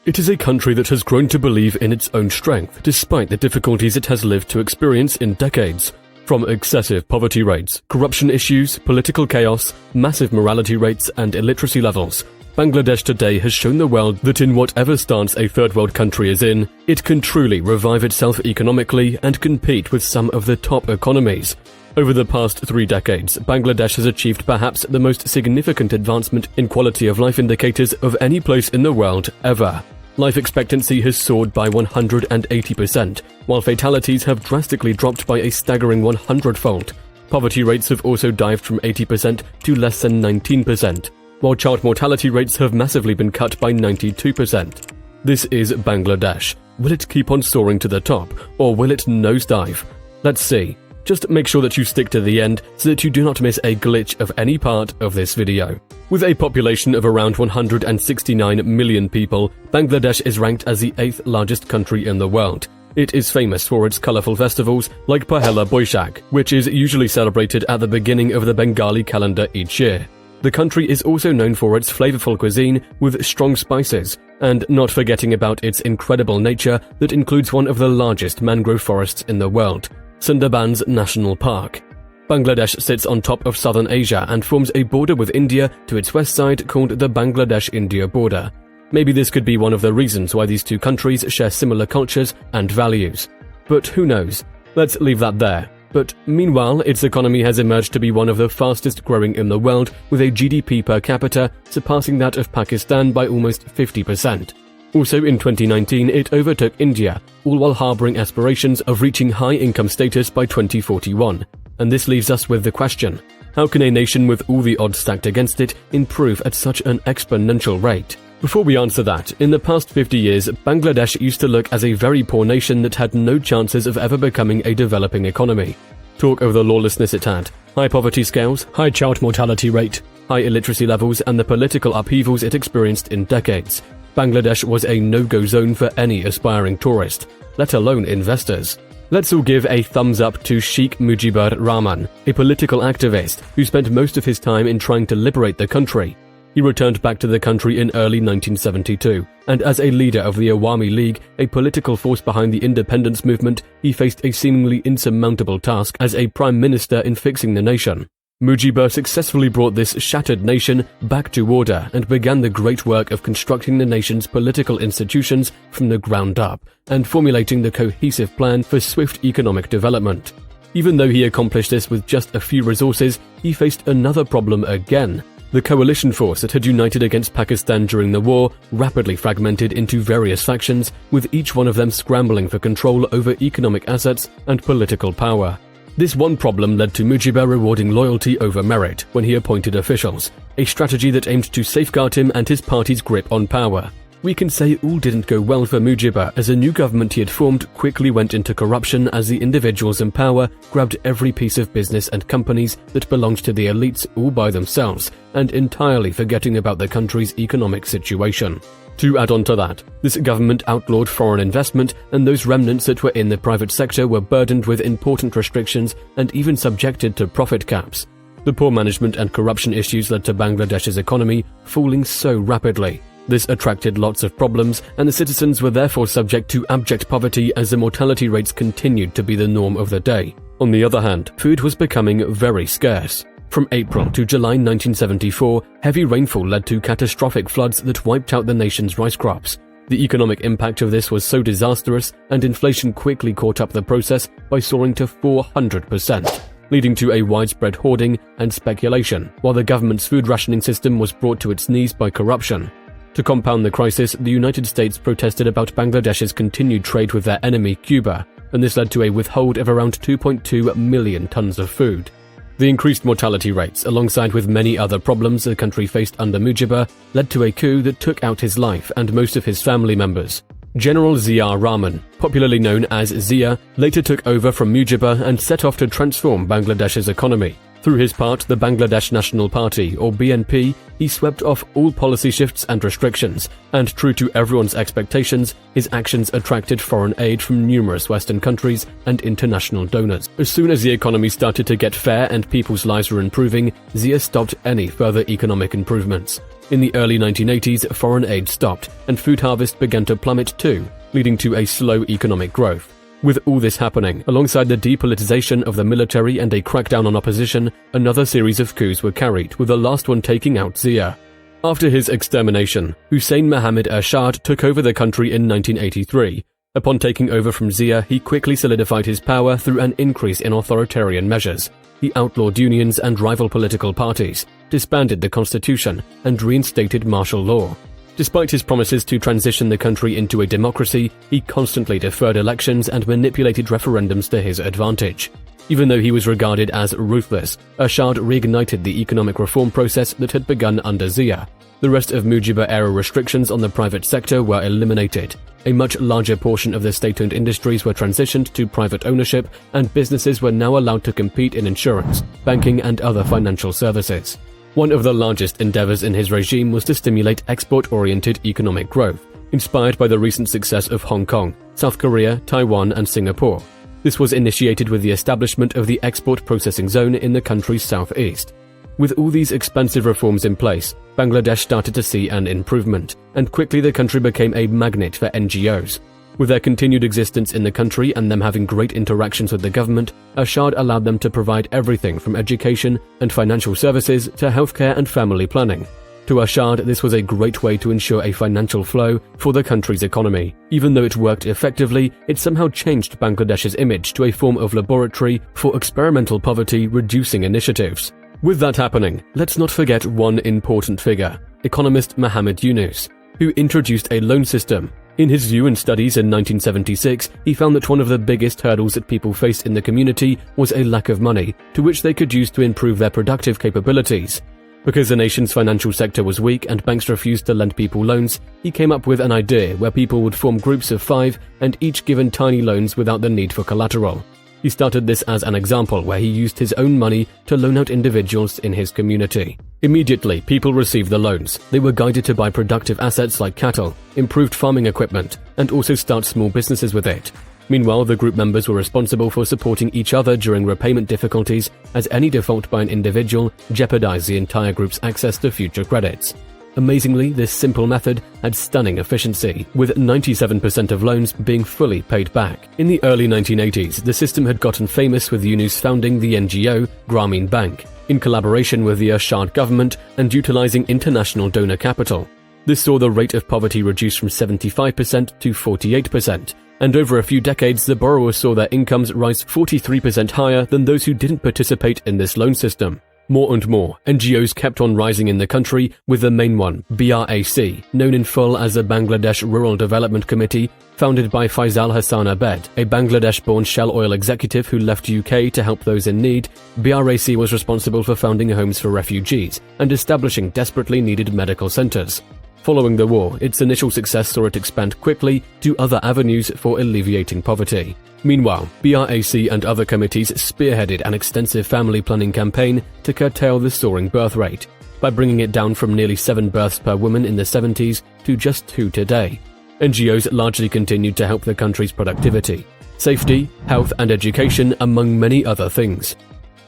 It is a country that has grown to believe in its own strength, despite the difficulties it has lived to experience in decades. From excessive poverty rates, corruption issues, political chaos, massive mortality rates, and illiteracy levels, Bangladesh today has shown the world that in whatever stance a third world country is in, it can truly revive itself economically and compete with some of the top economies. Over the past 3 decades, Bangladesh has achieved perhaps the most significant advancement in quality of life indicators of any place in the world ever. Life expectancy has soared by 180%, while fatalities have drastically dropped by a staggering 100-fold. Poverty rates have also dived from 80% to less than 19%, while child mortality rates have massively been cut by 92%. This is Bangladesh. Will it keep on soaring to the top, or will it nosedive? Let's see. Just make sure that you stick to the end so that you do not miss a glitch of any part of this video. With a population of around 169 million people, Bangladesh is ranked as the 8th largest country in the world. It is famous for its colorful festivals like Pahela Boishakh, which is usually celebrated at the beginning of the Bengali calendar each year. The country is also known for its flavorful cuisine with strong spices, and not forgetting about its incredible nature that includes one of the largest mangrove forests in the world, Sundarbans National Park. Bangladesh sits on top of southern Asia and forms a border with India to its west side called the Bangladesh-India border. Maybe this could be one of the reasons why these two countries share similar cultures and values. But who knows? Let's leave that there. But meanwhile, its economy has emerged to be one of the fastest growing in the world, with a GDP per capita surpassing that of Pakistan by almost 50%. Also in 2019, it overtook India, all while harboring aspirations of reaching high-income status by 2041. And this leaves us with the question, how can a nation with all the odds stacked against it improve at such an exponential rate? Before we answer that, in the past 50 years, Bangladesh used to look as a very poor nation that had no chances of ever becoming a developing economy. Talk of the lawlessness it had, high poverty scales, high child mortality rate, high illiteracy levels, and the political upheavals it experienced in decades. Bangladesh was a no-go zone for any aspiring tourist, let alone investors. Let's all give a thumbs up to Sheikh Mujibur Rahman, a political activist who spent most of his time in trying to liberate the country. He returned back to the country in early 1972, and as a leader of the Awami League, a political force behind the independence movement, he faced a seemingly insurmountable task as a prime minister in fixing the nation. Mujibur successfully brought this shattered nation back to order and began the great work of constructing the nation's political institutions from the ground up and formulating the cohesive plan for swift economic development. Even though he accomplished this with just a few resources, he faced another problem again. The coalition force that had united against Pakistan during the war rapidly fragmented into various factions, with each one of them scrambling for control over economic assets and political power. This one problem led to Mujibur rewarding loyalty over merit when he appointed officials, a strategy that aimed to safeguard him and his party's grip on power. We can say all didn't go well for Mujibur, as a new government he had formed quickly went into corruption as the individuals in power grabbed every piece of business and companies that belonged to the elites all by themselves, and entirely forgetting about the country's economic situation. To add on to that, this government outlawed foreign investment, and those remnants that were in the private sector were burdened with important restrictions and even subjected to profit caps. The poor management and corruption issues led to Bangladesh's economy falling so rapidly. This attracted lots of problems, and the citizens were therefore subject to abject poverty as the mortality rates continued to be the norm of the day. On the other hand, food was becoming very scarce. From April to July 1974, heavy rainfall led to catastrophic floods that wiped out the nation's rice crops. The economic impact of this was so disastrous, and inflation quickly caught up the process by soaring to 400%. Leading to a widespread hoarding and speculation, while the government's food rationing system was brought to its knees by corruption. To compound the crisis, the United States protested about Bangladesh's continued trade with their enemy, Cuba, and this led to a withhold of around 2.2 million tons of food. The increased mortality rates, alongside with many other problems the country faced under Mujibur, led to a coup that took out his life and most of his family members. General Zia Rahman, popularly known as Zia, later took over from Mujibur and set off to transform Bangladesh's economy. Through his part, the Bangladesh National Party, or BNP, he swept off all policy shifts and restrictions, and true to everyone's expectations, his actions attracted foreign aid from numerous Western countries and international donors. As soon as the economy started to get fair and people's lives were improving, Zia stopped any further economic improvements. In the early 1980s, foreign aid stopped, and food harvest began to plummet too, leading to a slow economic growth. With all this happening, alongside the depoliticization of the military and a crackdown on opposition, another series of coups were carried, with the last one taking out Zia. After his extermination, Hussein Mohammed Ershad took over the country in 1983. Upon taking over from Zia, he quickly solidified his power through an increase in authoritarian measures. He outlawed unions and rival political parties, disbanded the constitution, and reinstated martial law. Despite his promises to transition the country into a democracy, he constantly deferred elections and manipulated referendums to his advantage. Even though he was regarded as ruthless, Ershad reignited the economic reform process that had begun under Zia. The rest of Mujibur-era restrictions on the private sector were eliminated. A much larger portion of the state-owned industries were transitioned to private ownership, and businesses were now allowed to compete in insurance, banking, and other financial services. One of the largest endeavors in his regime was to stimulate export-oriented economic growth, inspired by the recent success of Hong Kong, South Korea, Taiwan, and Singapore. This was initiated with the establishment of the export processing zone in the country's southeast. With all these expansive reforms in place, Bangladesh started to see an improvement, and quickly the country became a magnet for NGOs. With their continued existence in the country and them having great interactions with the government, Ershad allowed them to provide everything from education and financial services to healthcare and family planning. To Ershad, this was a great way to ensure a financial flow for the country's economy. Even though it worked effectively, it somehow changed Bangladesh's image to a form of laboratory for experimental poverty-reducing initiatives. With that happening, let's not forget one important figure, economist Muhammad Yunus, who introduced a loan system. In his view and studies in 1976, he found that one of the biggest hurdles that people faced in the community was a lack of money, to which they could use to improve their productive capabilities. Because the nation's financial sector was weak and banks refused to lend people loans, he came up with an idea where people would form groups of 5 and each given tiny loans without the need for collateral. He started this as an example where he used his own money to loan out individuals in his community. Immediately, people received the loans. They were guided to buy productive assets like cattle, improved farming equipment, and also start small businesses with it. Meanwhile, the group members were responsible for supporting each other during repayment difficulties, as any default by an individual jeopardized the entire group's access to future credits. Amazingly, this simple method had stunning efficiency, with 97% of loans being fully paid back. In the early 1980s, the system had gotten famous with Yunus founding the NGO Grameen Bank, in collaboration with the Ershad government and utilizing international donor capital. This saw the rate of poverty reduced from 75% to 48%, and over a few decades the borrowers saw their incomes rise 43% higher than those who didn't participate in this loan system. More and more, NGOs kept on rising in the country, with the main one, BRAC, known in full as the Bangladesh Rural Development Committee, founded by Faisal Hassan Abed, a Bangladesh-born Shell oil executive who left UK to help those in need. BRAC was responsible for founding homes for refugees and establishing desperately needed medical centers. Following the war, its initial success saw it expand quickly to other avenues for alleviating poverty. Meanwhile, BRAC and other committees spearheaded an extensive family planning campaign to curtail the soaring birth rate, by bringing it down from nearly 7 births per woman in the 70s to just 2 today. NGOs largely continued to help the country's productivity, safety, health, and education, among many other things.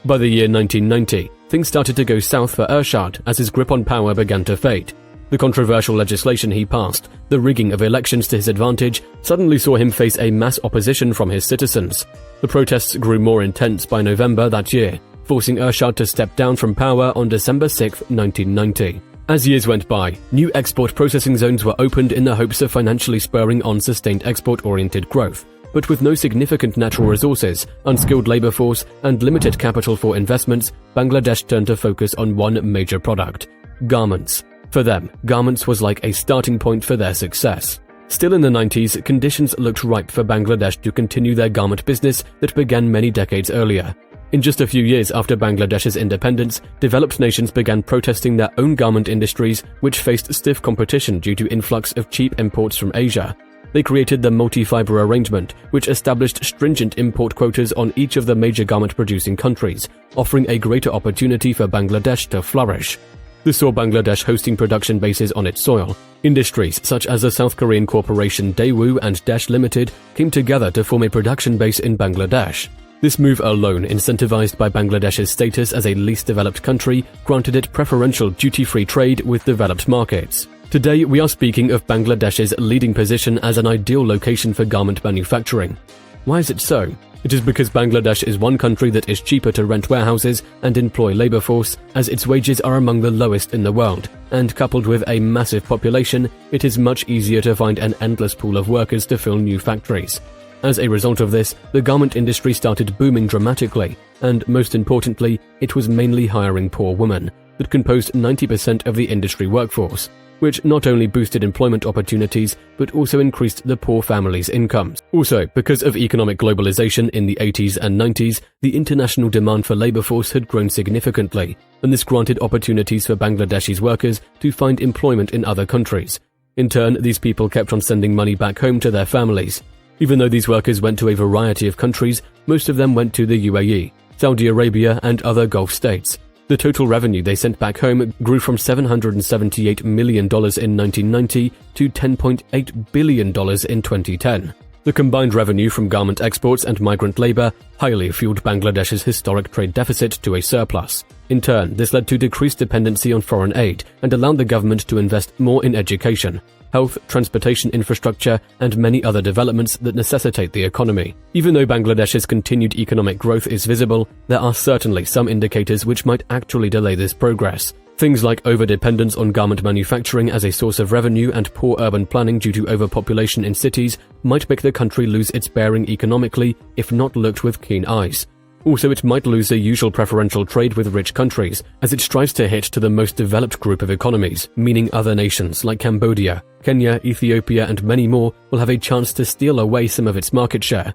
By the year 1990, things started to go south for Ershad as his grip on power began to fade. The controversial legislation he passed, the rigging of elections to his advantage, suddenly saw him face a mass opposition from his citizens. The protests grew more intense by November that year, forcing Ershad to step down from power on December 6, 1990. As years went by, new export processing zones were opened in the hopes of financially spurring on sustained export-oriented growth. But with no significant natural resources, unskilled labor force, and limited capital for investments, Bangladesh turned to focus on one major product: garments. For them, garments was like a starting point for their success. Still in the 90s, conditions looked ripe for Bangladesh to continue their garment business that began many decades earlier. In just a few years after Bangladesh's independence, developed nations began protesting their own garment industries, which faced stiff competition due to influx of cheap imports from Asia. they created the multi-fiber arrangement, which established stringent import quotas on each of the major garment-producing countries, offering a greater opportunity for Bangladesh to flourish. This saw Bangladesh hosting production bases on its soil. Industries such as the South Korean corporation Daewoo and Desh Limited came together to form a production base in Bangladesh. This move alone, incentivized by Bangladesh's status as a least developed country, granted it preferential duty-free trade with developed markets. Today, we are speaking of Bangladesh's leading position as an ideal location for garment manufacturing. Why is it so? It is because Bangladesh is one country that is cheaper to rent warehouses and employ labor force, as its wages are among the lowest in the world, and coupled with a massive population, it is much easier to find an endless pool of workers to fill new factories. As a result of this, the garment industry started booming dramatically, and most importantly, it was mainly hiring poor women, that composed 90% of the industry workforce, which not only boosted employment opportunities, but also increased the poor families' incomes. Also, because of economic globalization in the 80s and 90s, the international demand for labor force had grown significantly, and this granted opportunities for Bangladeshis workers to find employment in other countries. In turn, these people kept on sending money back home to their families. Even though these workers went to a variety of countries, most of them went to the UAE, Saudi Arabia, and other Gulf states. The total revenue they sent back home grew from $778 million in 1990 to $10.8 billion in 2010. The combined revenue from garment exports and migrant labor highly fueled Bangladesh's historic trade deficit to a surplus. In turn, this led to decreased dependency on foreign aid and allowed the government to invest more in education, health, transportation infrastructure, and many other developments that necessitate the economy. Even though Bangladesh's continued economic growth is visible, there are certainly some indicators which might actually delay this progress. Things like overdependence on garment manufacturing as a source of revenue and poor urban planning due to overpopulation in cities might make the country lose its bearing economically if not looked with keen eyes. Also, it might lose the usual preferential trade with rich countries, as it strives to hit to the most developed group of economies, meaning other nations like Cambodia, Kenya, Ethiopia, and many more will have a chance to steal away some of its market share.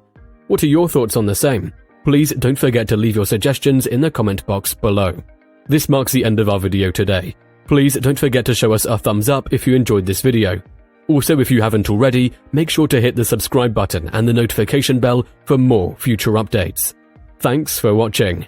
What are your thoughts on the same? Please don't forget to leave your suggestions in the comment box below. This marks the end of our video today. Please don't forget to show us a thumbs up if you enjoyed this video. Also, if you haven't already, make sure to hit the subscribe button and the notification bell for more future updates. Thanks for watching.